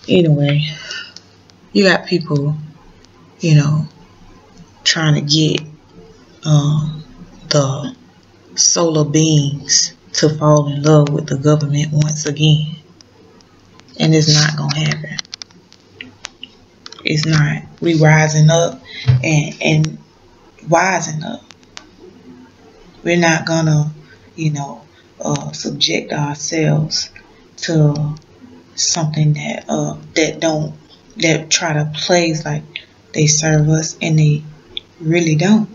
Anyway, you got people, you know, trying to get the solar beings to fall in love with the government once again. And it's not going to happen. It's not. We rising up and wising up. We're not going to, subject ourselves to something that try to play like they serve us and they really don't.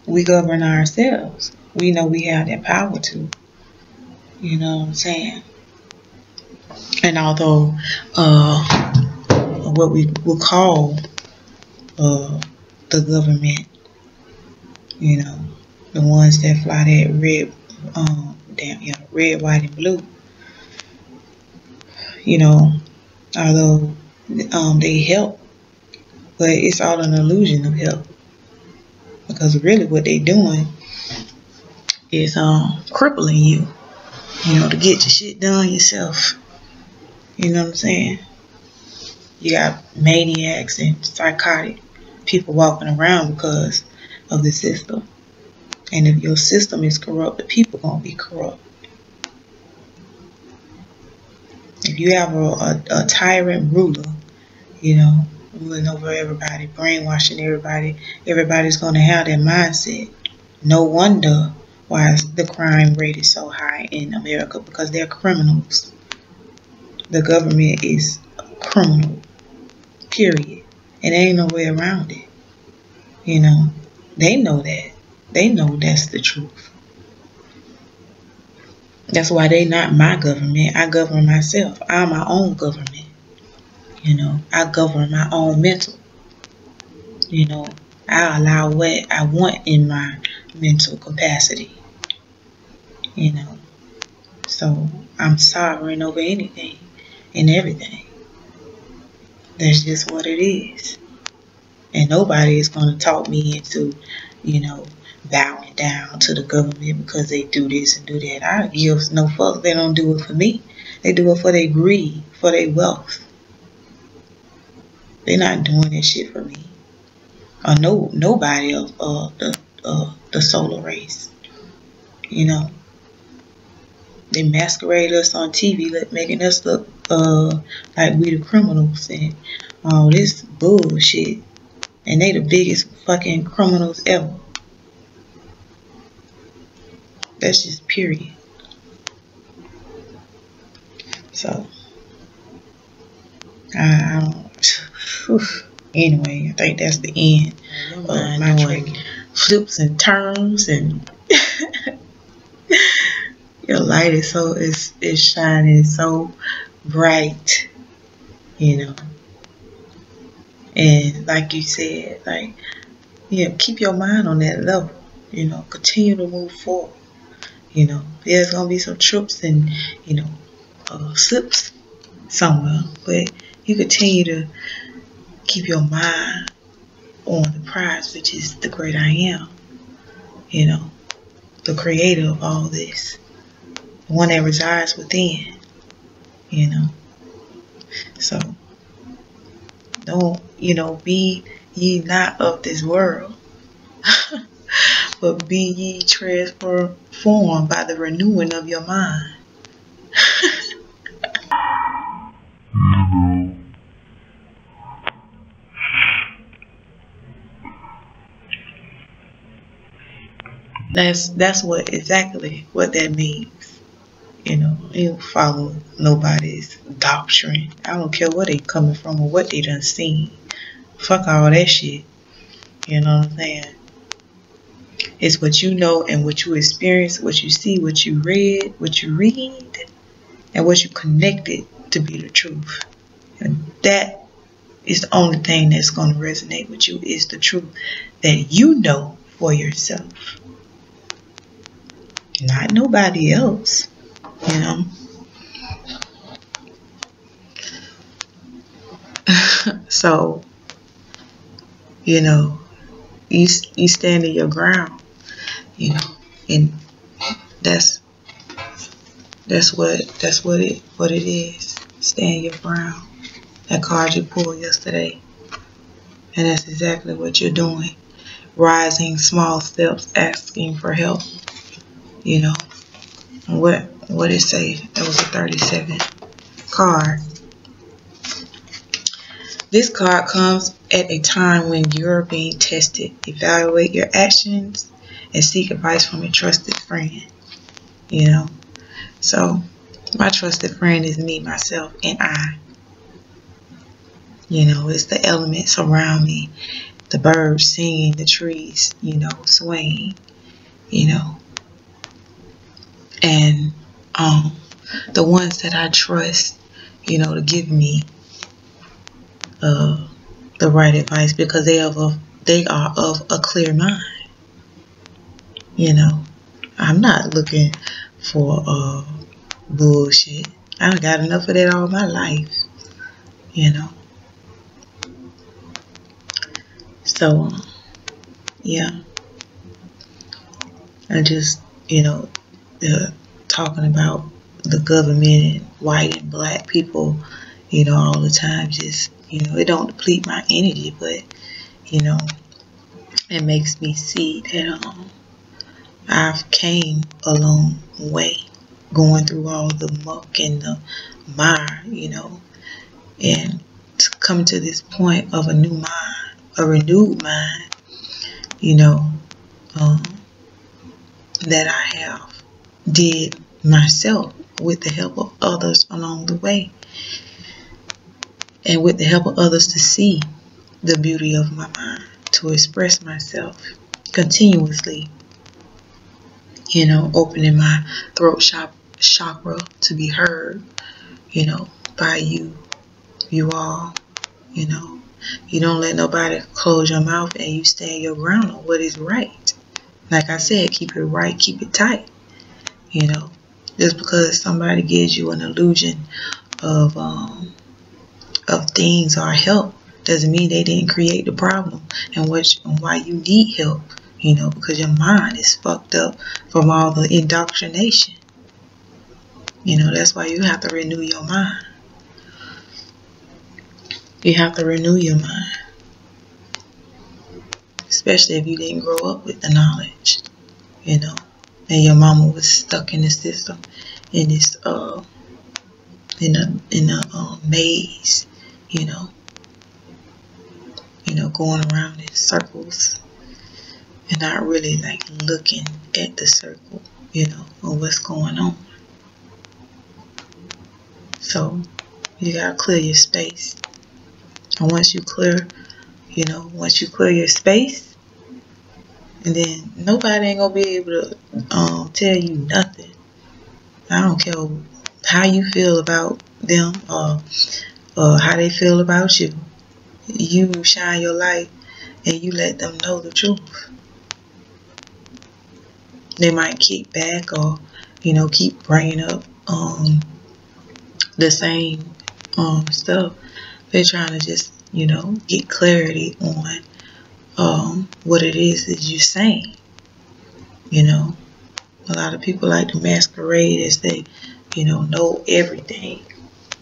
We govern ourselves. We know we have that power to. You know what I'm saying? And although what we will call the government, the ones that fly that red, white, and blue, although they help, but it's all an illusion of help, because really what they doing is crippling you, to get your shit done yourself. You know what I'm saying? You got maniacs and psychotic people walking around because of the system. And if your system is corrupt, the people gonna be corrupt. If you have a tyrant ruler, ruling over everybody, brainwashing everybody, everybody's gonna have that mindset. No wonder why the crime rate is so high in America, because they're criminals. The government is criminal, period. And there ain't no way around it. They know that. They know that's the truth. That's why they not my government. I govern myself. I'm my own government. I govern my own mental. I allow what I want in my mental capacity. So I'm sovereign over anything and everything. That's just what it is. And nobody is going to talk me into, bowing down to the government because they do this and do that. I give no fuck. They don't do it for me. They do it for their greed, for their wealth. They're not doing that shit for me. Or nobody of the solar race. They masquerade us on TV, making us look like we the criminals and all this bullshit. And they the biggest fucking criminals ever. That's just period. So, I don't. Anyway, I think that's the end of my track. Flips and turns, and your light is shining so bright, And like you said, keep your mind on that level. Continue to move forward. There's gonna be some trips and slips somewhere, but you continue to keep your mind on the prize, which is the great I am. The creator of all this, the one that resides within. So don't be ye not of this world, but be ye transformed by the renewing of your mind. That's exactly what that means. You don't follow nobody's doctrine. I don't care where they coming from or what they done seen. Fuck all that shit. You know what I'm saying? It's what you know and what you experience, what you see, what you read, and what you connected to be the truth. And that is the only thing that's going to resonate with you, is the truth that you know for yourself. Not nobody else. So, you stand in your ground, and that's That's what it is. Stand your ground. That card you pulled yesterday. And that's exactly what you're doing. Rising small steps, asking for help. You know. What it say? That was a 37 card. This card comes at a time when you're being tested. Evaluate your actions and seek advice from a trusted friend. You know. So my trusted friend is me, myself, and I. You know, it's the elements around me. The birds singing, the trees, you know, swaying, you know. And the ones that I trust, you know, to give me the right advice, because they are of a clear mind. You know, I'm not looking for bullshit. I done got enough of that all my life. You know. So yeah, I just, you know, talking about the government and white and black people, you know, all the time, just, you know, it don't deplete my energy, but, you know, it makes me see that I've came a long way going through all the muck and the mire, you know, and to come to this point of a new mind, a renewed mind, you know, that I have did myself with the help of others along the way, and with the help of others to see the beauty of my mind, to express myself continuously, you know, opening my throat chakra to be heard, you know, by you all, you know. You don't let nobody close your mouth, and you stand your ground on what is right. Like I said, keep it right, keep it tight, you know. Just because somebody gives you an illusion of things or help doesn't mean they didn't create the problem and why you need help, you know, because your mind is fucked up from all the indoctrination. You know, that's why you have to renew your mind. You have to renew your mind. Especially if you didn't grow up with the knowledge, you know, and your mama was stuck in the system, in this in a maze, you know, going around in circles and not really like looking at the circle, you know, or what's going on. So you gotta clear your space, and once you clear your space, and then nobody ain't gonna be able to tell you nothing. I don't care how you feel about them or how they feel about you. You shine your light and you let them know the truth. They might kick back or, you know, keep bringing up the same stuff. They're trying to just, you know, get clarity on what it is that you're saying. You know, a lot of people like to masquerade as they, you know everything,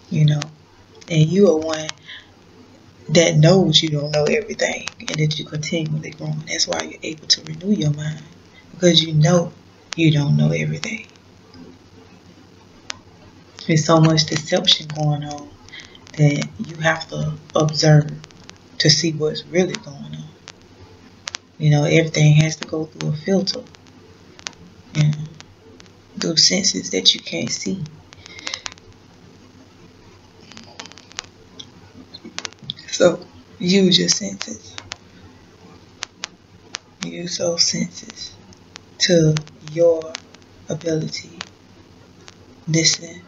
you know, and you are one that knows you don't know everything and that you continually growing. That's why you're able to renew your mind, because you know you don't know everything. There's so much deception going on that you have to observe to see what's really going on. You know, everything has to go through a filter, you know, through senses that you can't see. So use your senses. Use those senses to your ability. Listen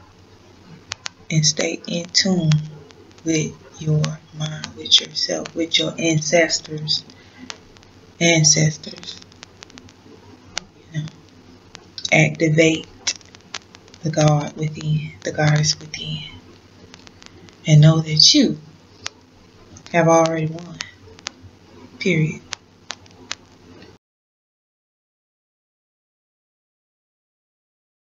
and stay in tune with your mind, with yourself, with your ancestors. You know, activate the God within, the goddess within, and know that you have already won. Period.